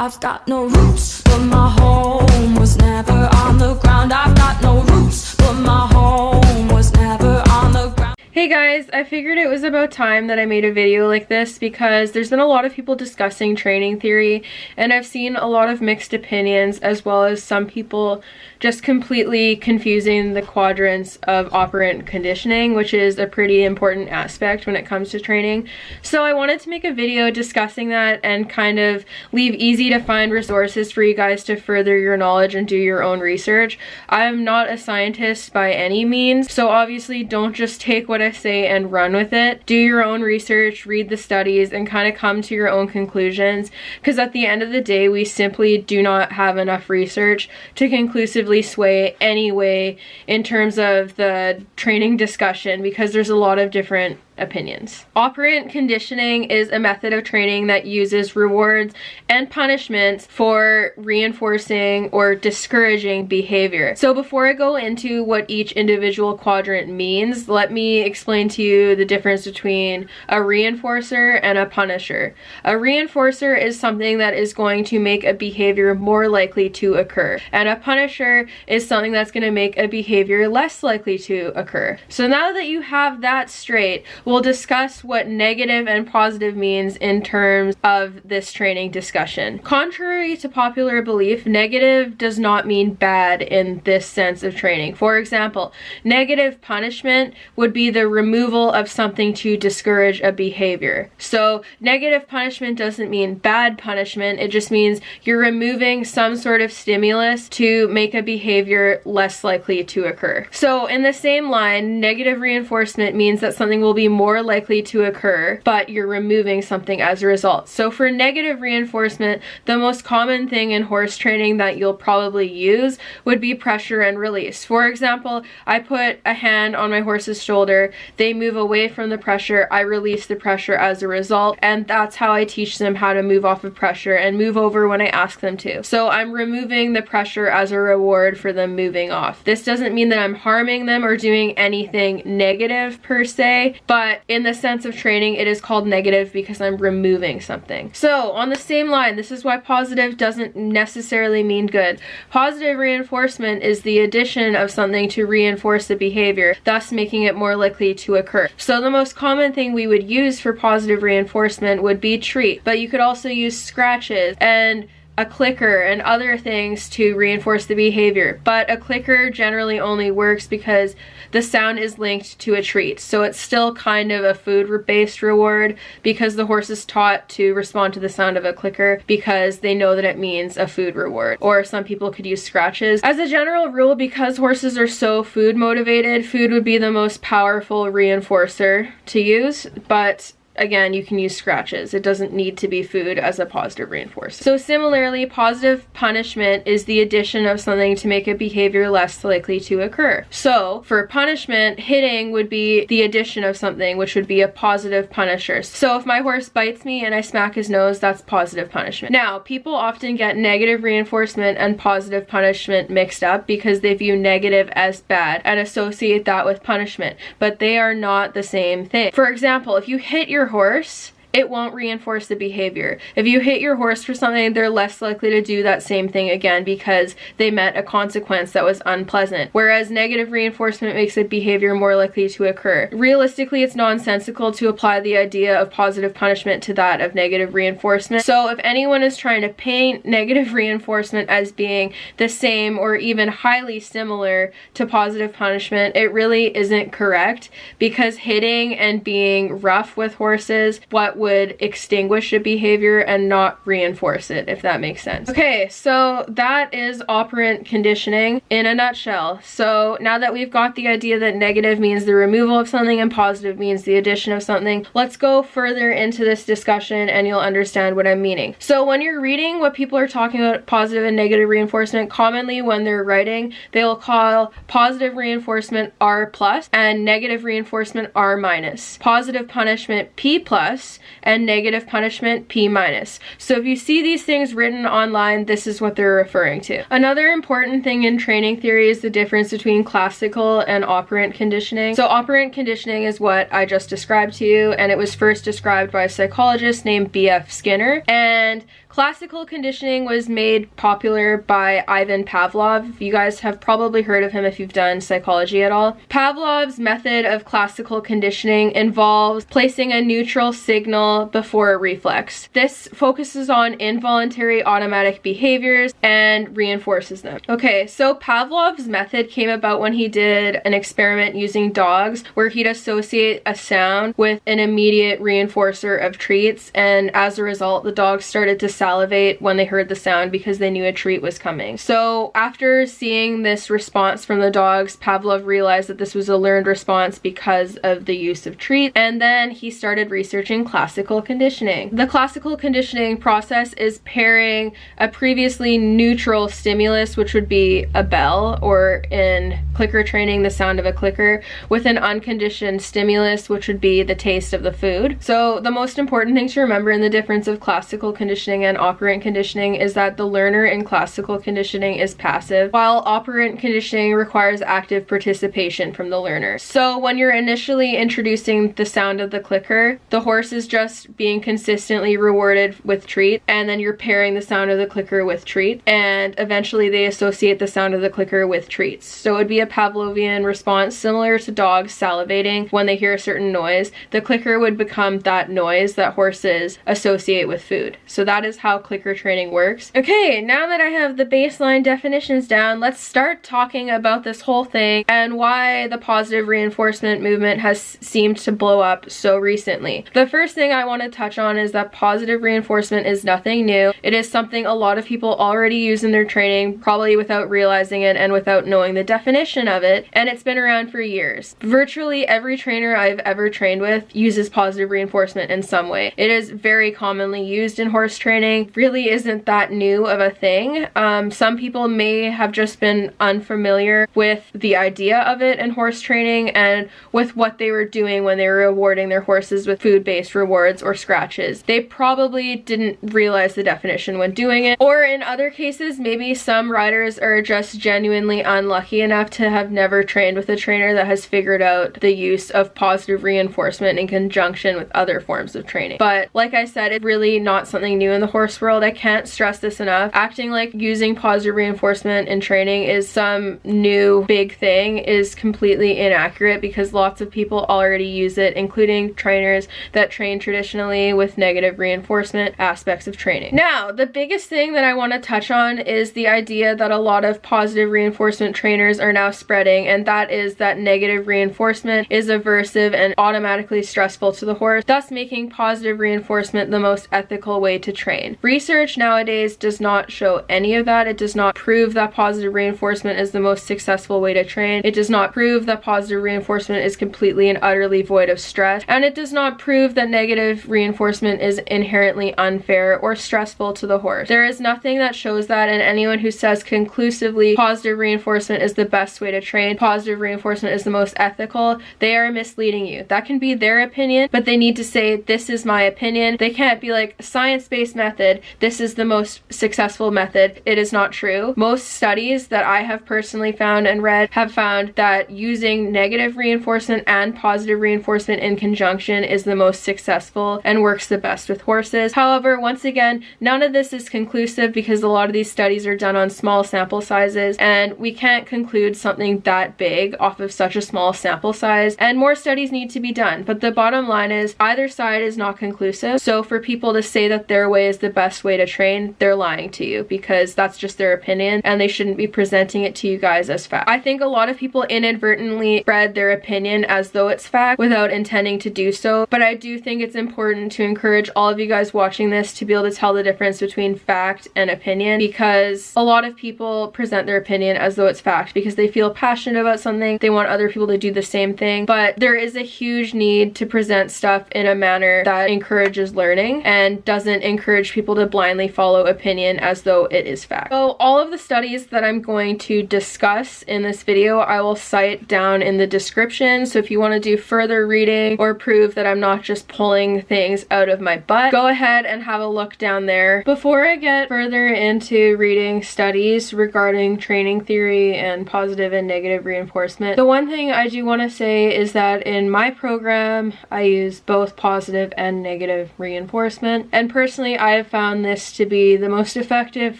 I've got no roots, but my home was never on the ground. I've got no roots, but my home was never on the ground. Hey guys, I figured it was about time that I made a video like this because there's been a lot of people discussing training theory, and I've seen a lot of mixed opinions, as well as some people just completely confusing the quadrants of operant conditioning, which is a pretty important aspect when it comes to training. So I wanted to make a video discussing that and kind of leave easy to find resources for you guys to further your knowledge and do your own research. I'm not a scientist by any means, so obviously don't just take what I say and run with it. Do your own research, read the studies, and kind of come to your own conclusions, because at the end of the day, we simply do not have enough research to conclusively sway any way in terms of the training discussion, because there's a lot of different opinions. Operant conditioning is a method of training that uses rewards and punishments for reinforcing or discouraging behavior. So before I go into what each individual quadrant means, let me explain to you the difference between a reinforcer and a punisher. A reinforcer is something that is going to make a behavior more likely to occur, and a punisher is something that's going to make a behavior less likely to occur. So now that you have that straight, we'll discuss what negative and positive means in terms of this training discussion. Contrary to popular belief, negative does not mean bad in this sense of training. For example, negative punishment would be the removal of something to discourage a behavior. So negative punishment doesn't mean bad punishment, it just means you're removing some sort of stimulus to make a behavior less likely to occur. So in the same line, negative reinforcement means that something will be more likely to occur, but you're removing something as a result. So for negative reinforcement, the most common thing in horse training that you'll probably use would be pressure and release. For example, I put a hand on my horse's shoulder, they move away from the pressure, I release the pressure as a result, and that's how I teach them how to move off of pressure and move over when I ask them to. So I'm removing the pressure as a reward for them moving off. This doesn't mean that I'm harming them or doing anything negative per se, but in the sense of training, it is called negative because I'm removing something. So on the same line, this is why positive doesn't necessarily mean good. Positive reinforcement is the addition of something to reinforce the behavior, thus making it more likely to occur. So the most common thing we would use for positive reinforcement would be treat, but you could also use scratches and a clicker and other things to reinforce the behavior. But a clicker generally only works because the sound is linked to a treat. So it's still kind of a food-based reward because the horse is taught to respond to the sound of a clicker because they know that it means a food reward. Or some people could use scratches. As a general rule, because horses are so food motivated, food would be the most powerful reinforcer to use, but again, you can use scratches. It doesn't need to be food as a positive reinforcer. So similarly, positive punishment is the addition of something to make a behavior less likely to occur. So for punishment, hitting would be the addition of something, which would be a positive punisher. So if my horse bites me and I smack his nose, that's positive punishment. Now, people often get negative reinforcement and positive punishment mixed up because they view negative as bad and associate that with punishment, but they are not the same thing. For example, if you hit your horse, it won't reinforce the behavior. If you hit your horse for something, they're less likely to do that same thing again because they met a consequence that was unpleasant. Whereas negative reinforcement makes a behavior more likely to occur. Realistically, it's nonsensical to apply the idea of positive punishment to that of negative reinforcement. So if anyone is trying to paint negative reinforcement as being the same or even highly similar to positive punishment, it really isn't correct, because hitting and being rough with horses, what would extinguish a behavior and not reinforce it, if that makes sense. Okay, so that is operant conditioning in a nutshell. So now that we've got the idea that negative means the removal of something and positive means the addition of something, let's go further into this discussion and you'll understand what I'm meaning. So when you're reading what people are talking about positive and negative reinforcement, commonly when they're writing, they'll call positive reinforcement R plus and negative reinforcement R minus. Positive punishment P plus and negative punishment P minus. So if you see these things written online, this is what they're referring to. Another important thing in training theory is the difference between classical and operant conditioning. So operant conditioning is what I just described to you, and it was first described by a psychologist named B.F. Skinner, and Classical conditioning was made popular by Ivan Pavlov. You guys have probably heard of him if you've done psychology at all. Pavlov's method of classical conditioning involves placing a neutral signal before a reflex. This focuses on involuntary automatic behaviors and reinforces them. Okay, so Pavlov's method came about when he did an experiment using dogs where he'd associate a sound with an immediate reinforcer of treats, and as a result the dogs started to salivate when they heard the sound because they knew a treat was coming. So after seeing this response from the dogs, Pavlov realized that this was a learned response because of the use of treats, and then he started researching classical conditioning. The classical conditioning process is pairing a previously neutral stimulus, which would be a bell, or in clicker training the sound of a clicker, with an unconditioned stimulus, which would be the taste of the food. So the most important thing to remember in the difference of classical conditioning and operant conditioning is that the learner in classical conditioning is passive, while operant conditioning requires active participation from the learner. So when you're initially introducing the sound of the clicker, the horse is just being consistently rewarded with treat, and then you're pairing the sound of the clicker with treat, and eventually they associate the sound of the clicker with treats. So it would be a Pavlovian response similar to dogs salivating when they hear a certain noise. The clicker would become that noise that horses associate with food. So that is how clicker training works. Okay, now that I have the baseline definitions down, let's start talking about this whole thing and why the positive reinforcement movement has seemed to blow up so recently. The first thing I want to touch on is that positive reinforcement is nothing new. It is something a lot of people already use in their training, probably without realizing it and without knowing the definition of it, and it's been around for years. Virtually every trainer I've ever trained with uses positive reinforcement in some way. It is very commonly used in horse training, really isn't that new of a thing. Some people may have just been unfamiliar with the idea of it in horse training and with what they were doing when they were rewarding their horses with food-based rewards or scratches. They probably didn't realize the definition when doing it, or in other cases, maybe some riders are just genuinely unlucky enough to have never trained with a trainer that has figured out the use of positive reinforcement in conjunction with other forms of training. But like I said, it's really not something new in the horse world. I can't stress this enough. Acting like using positive reinforcement in training is some new big thing is completely inaccurate, because lots of people already use it, including trainers that train traditionally with negative reinforcement aspects of training. Now, the biggest thing that I want to touch on is the idea that a lot of positive reinforcement trainers are now spreading, and that is that negative reinforcement is aversive and automatically stressful to the horse, thus making positive reinforcement the most ethical way to train. Research nowadays does not show any of that. It does not prove that positive reinforcement is the most successful way to train. It does not prove that positive reinforcement is completely and utterly void of stress, and it does not prove that negative reinforcement is inherently unfair or stressful to the horse. There is nothing that shows that, and anyone who says conclusively positive reinforcement is the best way to train, positive reinforcement is the most ethical, they are misleading you. That can be their opinion, but they need to say, this is my opinion. They can't be like, science-based method, this is the most successful method. It is not true. Most studies that I have personally found and read have found that using negative reinforcement and positive reinforcement in conjunction is the most successful and works the best with horses. However, once again, none of this is conclusive because a lot of these studies are done on small sample sizes, and we can't conclude something that big off of such a small sample size, and more studies need to be done. But the bottom line is either side is not conclusive. So for people to say that their way is the best way to train, they're lying to you, because that's just their opinion and they shouldn't be presenting it to you guys as fact. I think a lot of people inadvertently spread their opinion as though it's fact without intending to do so, but I do think it's important to encourage all of you guys watching this to be able to tell the difference between fact and opinion, because a lot of people present their opinion as though it's fact because they feel passionate about something, they want other people to do the same thing, but there is a huge need to present stuff in a manner that encourages learning and doesn't encourage people to blindly follow opinion as though it is fact. So all of the studies that I'm going to discuss in this video I will cite down in the description, so if you want to do further reading or prove that I'm not just pulling things out of my butt, go ahead and have a look down there. Before I get further into reading studies regarding training theory and positive and negative reinforcement, the one thing I do want to say is that in my program I use both positive and negative reinforcement, and personally I have I've found this to be the most effective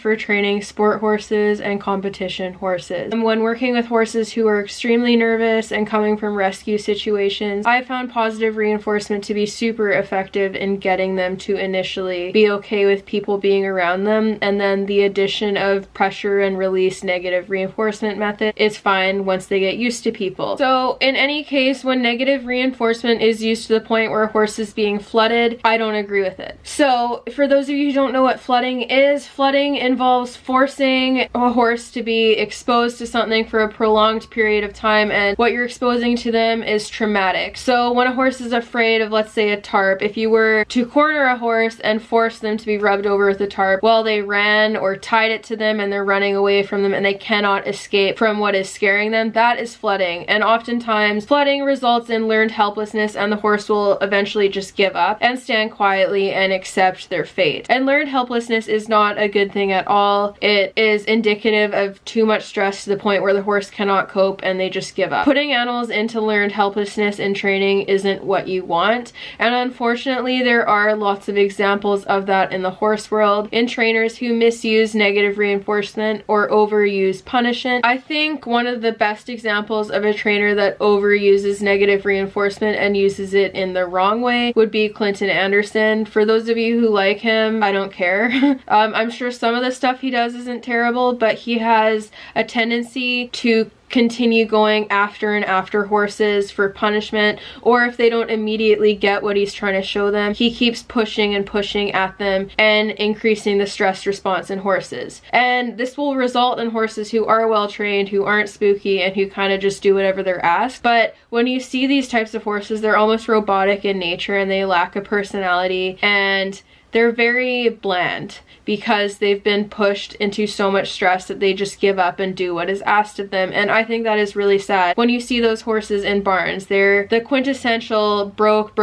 for training sport horses and competition horses. And when working with horses who are extremely nervous and coming from rescue situations, I found positive reinforcement to be super effective in getting them to initially be okay with people being around them, and then the addition of pressure and release negative reinforcement method is fine once they get used to people. So in any case, when negative reinforcement is used to the point where a horse is being flooded, I don't agree with it. So for those of you who don't know what flooding is, flooding involves forcing a horse to be exposed to something for a prolonged period of time, and what you're exposing to them is traumatic. So when a horse is afraid of, let's say, a tarp, if you were to corner a horse and force them to be rubbed over with a tarp while they ran or tied it to them and they're running away from them and they cannot escape from what is scaring them, that is flooding. And oftentimes flooding results in learned helplessness, and the horse will eventually just give up and stand quietly and accept their fate. And learned helplessness is not a good thing at all. It is indicative of too much stress to the point where the horse cannot cope and they just give up. Putting animals into learned helplessness in training isn't what you want, and unfortunately there are lots of examples of that in the horse world, in trainers who misuse negative reinforcement or overuse punishment. I think one of the best examples of a trainer that overuses negative reinforcement and uses it in the wrong way would be Clinton Anderson. For those of you who like him, I don't care. I'm sure some of the stuff he does isn't terrible, but he has a tendency to continue going after and after horses for punishment, or if they don't immediately get what he's trying to show them, he keeps pushing and pushing at them and increasing the stress response in horses. And this will result in horses who are well trained, who aren't spooky, and who kind of just do whatever they're asked. But when you see these types of horses, they're almost robotic in nature and they lack a personality, and they're very bland because they've been pushed into so much stress that they just give up and do what is asked of them. And I think that is really sad. When you see those horses in barns, they're the quintessential broke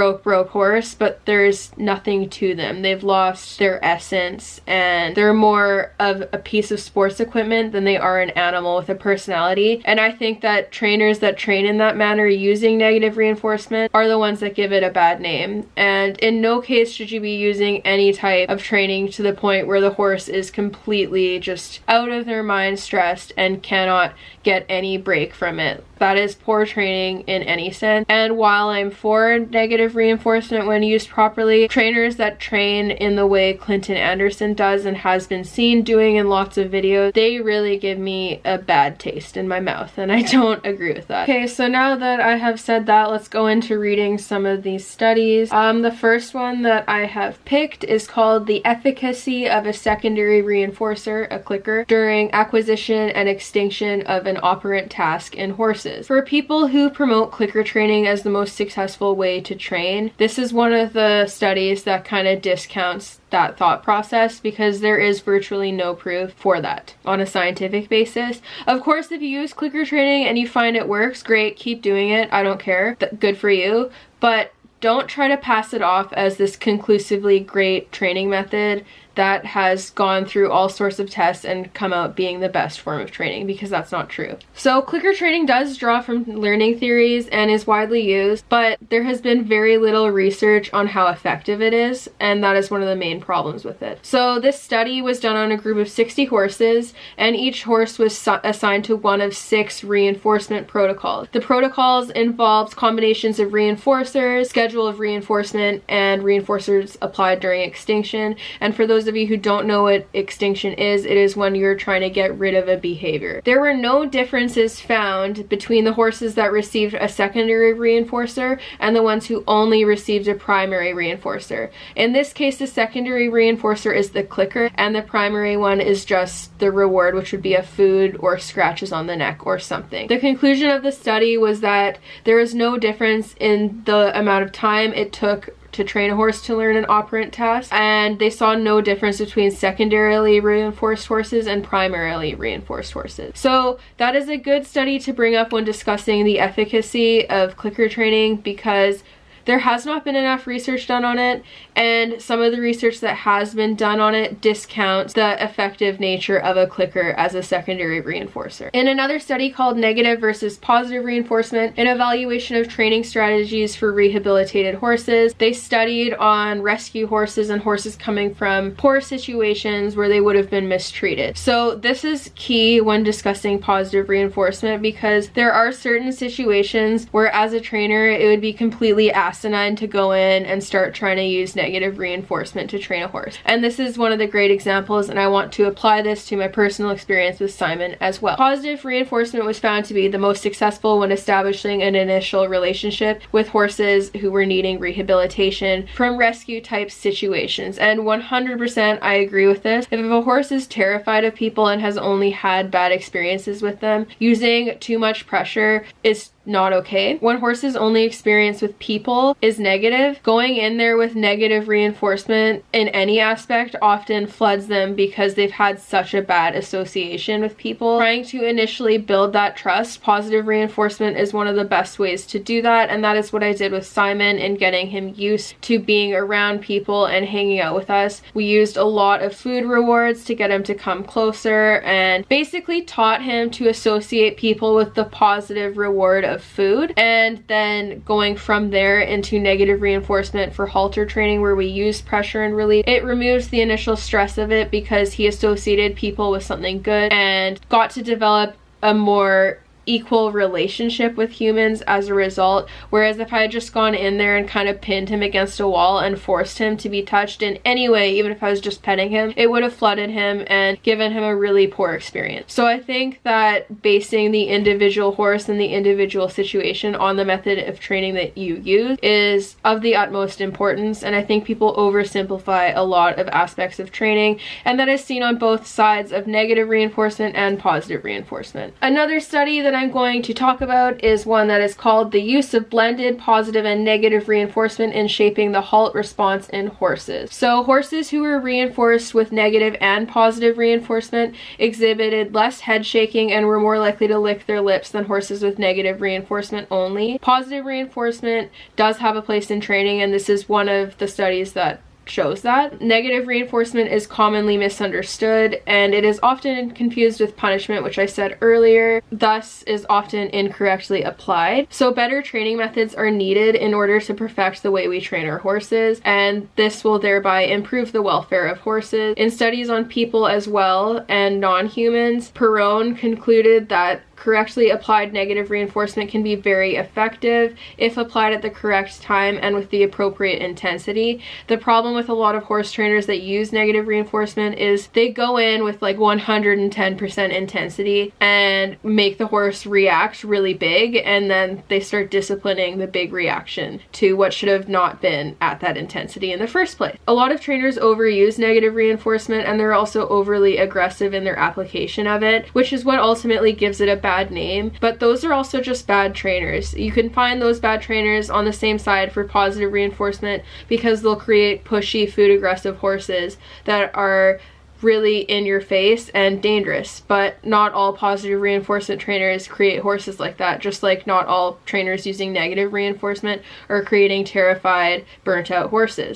horse, but there's nothing to them. They've lost their essence, and they're more of a piece of sports equipment than they are an animal with a personality. And I think that trainers that train in that manner using negative reinforcement are the ones that give it a bad name. And in no case should you be using any type of training to the point where the horse is completely just out of their mind, stressed, and cannot get any break from it. That is poor training in any sense. And while I'm for negative reinforcement when used properly, trainers that train in the way Clinton Anderson does and has been seen doing in lots of videos, they really give me a bad taste in my mouth, and I don't agree with that. Okay, so now that I have said that, let's go into reading some of these studies. The first one that I have picked is called The Efficacy of a Secondary Reinforcer, a clicker, during acquisition and extinction of an operant task in horses. For people who promote clicker training as the most successful way to train, this is one of the studies that kind of discounts that thought process, because there is virtually no proof for that on a scientific basis. Of course, if you use clicker training and you find it works, great, keep doing it. I don't care. Good for you. But don't try to pass it off as this conclusively great training method that has gone through all sorts of tests and come out being the best form of training, because that's not true. So clicker training does draw from learning theories and is widely used, but there has been very little research on how effective it is, and that is one of the main problems with it. So this study was done on a group of 60 horses, and each horse was assigned to one of 6 reinforcement protocols. The protocols involved combinations of reinforcers, schedule of reinforcement, and reinforcers applied during extinction. And for those of you who don't know what extinction is, it is when you're trying to get rid of a behavior. There were no differences found between the horses that received a secondary reinforcer and the ones who only received a primary reinforcer. In this case, the secondary reinforcer is the clicker, and the primary one is just the reward, which would be a food or scratches on the neck or something. The conclusion of the study was that there is no difference in the amount of time it took to train a horse to learn an operant task, and they saw no difference between secondarily reinforced horses and primarily reinforced horses. So that is a good study to bring up when discussing the efficacy of clicker training, because there has not been enough research done on it, and some of the research that has been done on it discounts the effective nature of a clicker as a secondary reinforcer. In another study called Negative versus Positive Reinforcement, an evaluation of training strategies for rehabilitated horses, they studied on rescue horses and horses coming from poor situations where they would have been mistreated. So this is key when discussing positive reinforcement, because there are certain situations where as a trainer it would be completely asinine to go in and start trying to use negative reinforcement to train a horse. And this is one of the great examples, and I want to apply this to my personal experience with Simon as well. Positive reinforcement was found to be the most successful when establishing an initial relationship with horses who were needing rehabilitation from rescue type situations. And 100% I agree with this. If a horse is terrified of people and has only had bad experiences with them, using too much pressure is not okay. When horses' only experience with people is negative, going in there with negative reinforcement in any aspect often floods them because they've had such a bad association with people. Trying to initially build that trust, positive reinforcement is one of the best ways to do that, and that is what I did with Simon in getting him used to being around people and hanging out with us. We used a lot of food rewards to get him to come closer and basically taught him to associate people with the positive reward of food, and then going from there into negative reinforcement for halter training where we use pressure and relief. It removes the initial stress of it because he associated people with something good and got to develop a more equal relationship with humans as a result. Whereas if I had just gone in there and kind of pinned him against a wall and forced him to be touched in any way, even if I was just petting him, it would have flooded him and given him a really poor experience. So I think that basing the individual horse and the individual situation on the method of training that you use is of the utmost importance, and I think people oversimplify a lot of aspects of training, and that is seen on both sides of negative reinforcement and positive reinforcement. Another study that I'm going to talk about is one that is called The Use of Blended Positive and Negative Reinforcement in Shaping the Halt Response in Horses. So horses who were reinforced with negative and positive reinforcement exhibited less head shaking and were more likely to lick their lips than horses with negative reinforcement only. Positive reinforcement does have a place in training, and this is one of the studies that shows that. Negative reinforcement is commonly misunderstood, and it is often confused with punishment, which I said earlier, thus is often incorrectly applied. So better training methods are needed in order to perfect the way we train our horses, and this will thereby improve the welfare of horses. In studies on people as well and non-humans, Perrone concluded that correctly applied negative reinforcement can be very effective if applied at the correct time and with the appropriate intensity. The problem with a lot of horse trainers that use negative reinforcement is they go in with like 110% intensity and make the horse react really big, and then they start disciplining the big reaction to what should have not been at that intensity in the first place. A lot of trainers overuse negative reinforcement, and they're also overly aggressive in their application of it, which is what ultimately gives it a bad name. But those are also just bad trainers. You can find those bad trainers on the same side for positive reinforcement because they'll create pushy, food aggressive horses that are really in your face and dangerous. But not all positive reinforcement trainers create horses like that, just like not all trainers using negative reinforcement are creating terrified, burnt out horses.